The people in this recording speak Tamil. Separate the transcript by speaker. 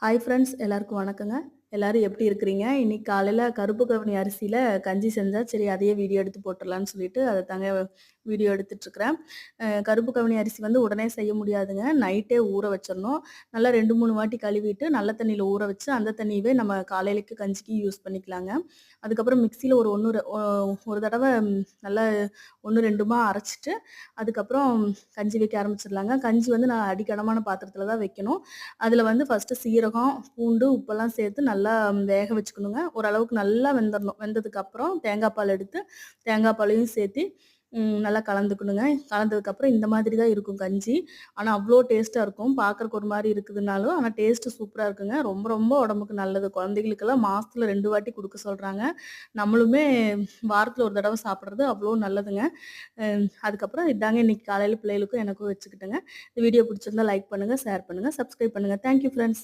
Speaker 1: ஹாய் ஃப்ரெண்ட்ஸ் எல்லாருக்கும் வணக்கங்க. எல்லாரும் எப்படி இருக்கிறீங்க? இன்னைக்கு காலையில கருப்பு கவுனி அரிசியில கஞ்சி செஞ்சா, சரி அதையே வீடியோ எடுத்து போட்டுறலான்னு சொல்லிட்டு அத தாங்க வீடியோ எடுத்துட்டுருக்கிறேன். கருப்பு கவுனி அரிசி வந்து உடனே செய்ய முடியாதுங்க. நைட்டே ஊற வச்சிரணும். நல்லா 2, 3 வாட்டி கழுவிட்டு நல்ல தண்ணீல ஊற வச்சு, அந்த தண்ணியவே நம்ம காலையிலக்கு கஞ்சிக்கு யூஸ் பண்ணிக்கலாங்க. அதுக்கப்புறம் மிக்ஸியில ஒரு 1 ஒரு தடவ நல்லா 1, 2மா அரைச்சுட்டு, அதுக்கப்புறம் கஞ்சி வைக்க ஆரம்பிச்சிடலாங்க. கஞ்சி வந்து நான் அடிகனமான பாத்திரத்தில தான் வைக்கணும். அதில வந்து ஃபர்ஸ்ட்டு சீரகம், பூண்டு, உப்பெல்லாம் சேர்த்து நல்லா வேக வச்சுக்கணுங்க. ஓரளவுக்கு நல்லா வெந்துரணும். வெந்ததுக்கப்புறம் தேங்காய் பால் எடுத்து, தேங்காய் பாலையும் சேர்த்தி நல்லா கலந்துக்கணுங்க. கலந்ததுக்கப்புறம் இந்த மாதிரி தான் இருக்கும் கஞ்சி. ஆனா அவ்ளோ டேஸ்ட்டா இருக்கும். பார்க்கறக்கு ஒரு மாரி இருக்குதுன்னாலும், ஆனா டேஸ்ட்டு சூப்பரா இருக்குங்க. ரொம்ப ரொம்ப உடம்புக்கு நல்லது. குழந்தைகளுக்கெல்லாம் மாசத்துல 2 வாட்டி குடுக்க சொல்றாங்க. நம்மளுமே வாரத்துல ஒரு தடவ சாப்பிடுறது அவ்ளோ நல்லதுங்க. அதுக்கப்புறம் இதாங்க இன்னைக்கு காலையில பிள்ளைகளுக்கும் எனக்கும் வச்சுக்கிட்டேங்க. இந்த வீடியோ பிடிச்சிருந்தா லைக் பண்ணுங்க, ஷேர் பண்ணுங்க, சப்ஸ்கிரைப் பண்ணுங்க. Thank you friends.